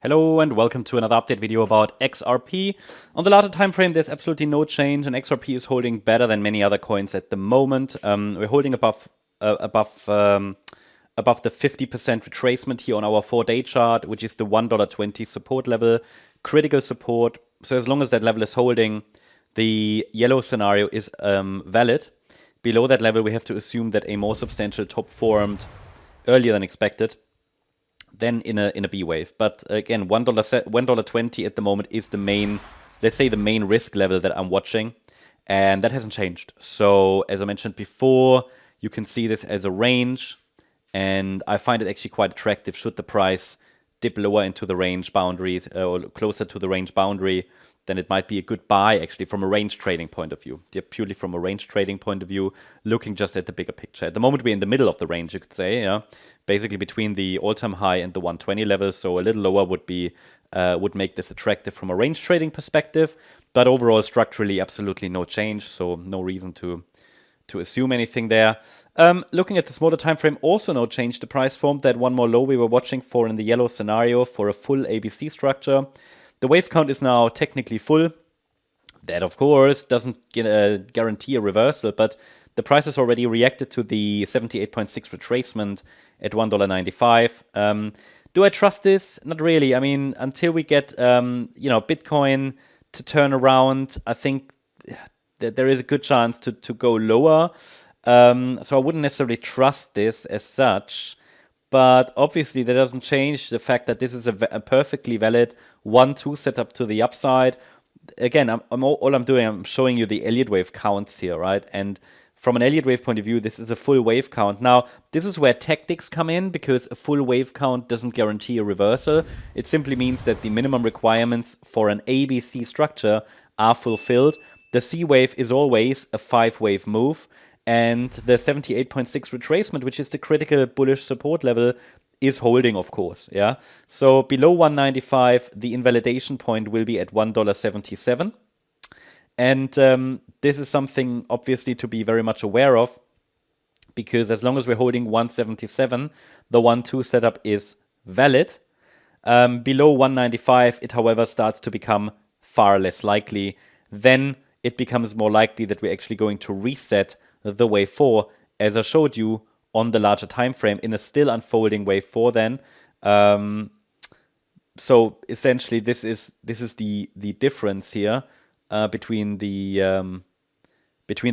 Hello and welcome to another update video about XRP. On the larger time frame, there's absolutely no change, and XRP is holding better than many other coins at the moment. We're holding above the 50% retracement here on our 4-day chart, which is the $1.20 support level, critical support. So as long as that level is holding, the yellow scenario is valid. Below that level, we have to assume that a more substantial top formed earlier than expected. Then in a B wave. But again, $1.20 at the moment is the main, let's say the main risk level that I'm watching. And that hasn't changed. So as I mentioned before, you can see this as a range. And I find it actually quite attractive should the price dip lower into the range boundaries or closer to the range boundary, then it might be a good buy actually from a range trading point of view. Yeah, purely from a range trading point of view, looking just at the bigger picture. At the moment, we're in the middle of the range, you could say, yeah, basically between the all-time high and the 120 level. So a little lower would make this attractive from a range trading perspective. But overall, structurally, absolutely no change. So no reason to assume anything there. Looking at the smaller time frame, also no change. The price formed that one more low we were watching for in the yellow scenario for a full ABC structure. The wave count is now technically full. That, of course, doesn't guarantee a reversal, but the price has already reacted to the 78.6 retracement at $1.95. Do I trust this? Not really. I mean, until we get Bitcoin to turn around, I think that there is a good chance to go lower. So I wouldn't necessarily trust this as such. But obviously, that doesn't change the fact that this is a perfectly valid 1-2 setup to the upside. Again, I'm showing you the Elliott wave counts here, right? And from an Elliott wave point of view, this is a full wave count. Now, this is where tactics come in because a full wave count doesn't guarantee a reversal. It simply means that the minimum requirements for an ABC structure are fulfilled. The C wave is always a 5-wave move. And the 78.6 retracement, which is the critical bullish support level, is holding, of course. Yeah. So below 195, the invalidation point will be at $1.77. And this is something obviously to be very much aware of, because as long as we're holding 177, the 1-2 setup is valid. Below 195, it, however, starts to become far less likely. Then it becomes more likely that we're actually going to reset the wave 4, as I showed you on the larger time frame, in a still unfolding wave 4 then. So essentially this is the difference here between the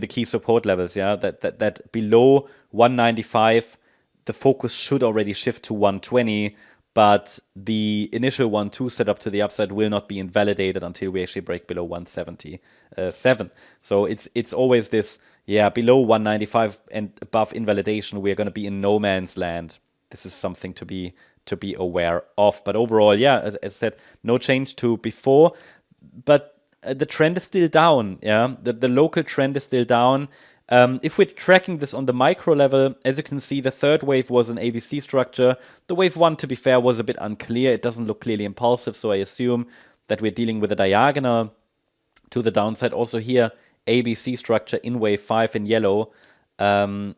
key support levels, yeah, that below 195 the focus should already shift to 120, but the initial 1-2 setup to the upside will not be invalidated until we actually break below 177. So it's always this, yeah, below 195 and above invalidation, we're going to be in no man's land. This is something to be aware of. But overall, yeah, as I said, no change to before, but the trend is still down. Yeah, the local trend is still down. If we're tracking this on the micro level, as you can see, the third wave was an ABC structure. The wave 1, to be fair, was a bit unclear. It doesn't look clearly impulsive, so I assume that we're dealing with a diagonal to the downside. Also here, ABC structure in wave 5 in yellow. Again,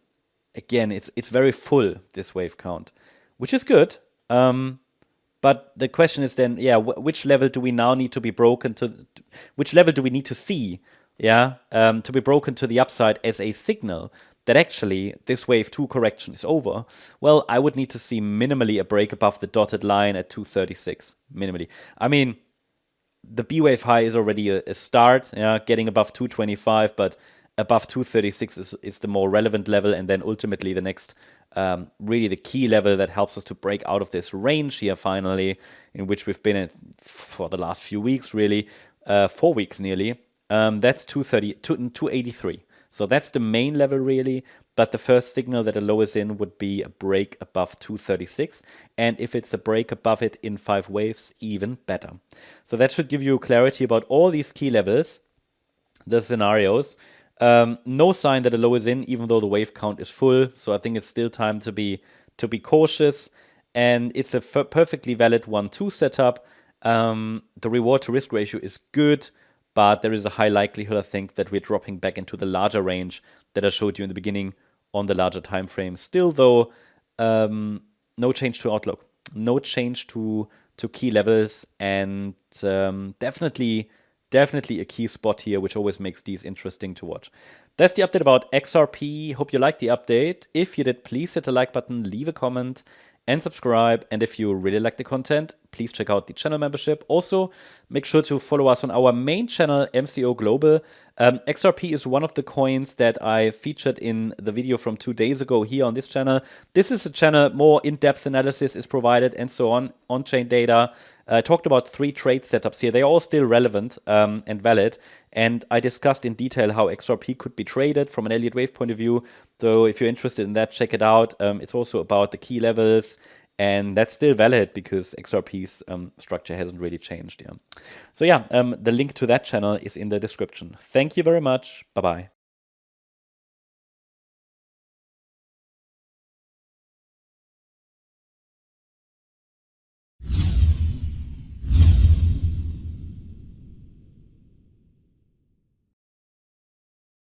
it's very full, this wave count, which is good. But the question is then, yeah, which level do we now need to be broken to? Which level do we need to see? Yeah, to be broken to the upside as a signal that actually this wave 2 correction is over? Well, I would need to see minimally a break above the dotted line at 236, minimally. I mean, the B wave high is already a start, yeah, getting above 225, but above 236 is the more relevant level, and then ultimately the next, really the key level that helps us to break out of this range here finally, in which we've been in for the last few weeks, really, 4 weeks nearly. That's 283. So that's the main level really, but the first signal that a low is in would be a break above 236. And if it's a break above it in 5 waves, even better. So that should give you clarity about all these key levels, the scenarios. No sign that a low is in, even though the wave count is full. So I think it's still time to be cautious. And it's a perfectly valid 1-2 setup. The reward to risk ratio is good, but there is a high likelihood, I think, that we're dropping back into the larger range that I showed you in the beginning on the larger time frame. Still, though, no change to outlook. No change to to key levels, and definitely a key spot here, which always makes these interesting to watch. That's the update about XRP. Hope you liked the update. If you did, please hit the like button, leave a comment, and subscribe. And if you really like the content, please check out the channel membership. Also, make sure to follow us on our main channel, MCO Global. XRP is one of the coins that I featured in the video from 2 days ago here on this channel. This is a channel, more in-depth analysis is provided and so on-chain data. I talked about 3 trade setups here. They are all still relevant and valid. And I discussed in detail how XRP could be traded from an Elliott wave point of view. So if you're interested in that, check it out. It's also about the key levels. And that's still valid because XRP's structure hasn't really changed. Yeah. So yeah, the link to that channel is in the description. Thank you very much. Bye-bye.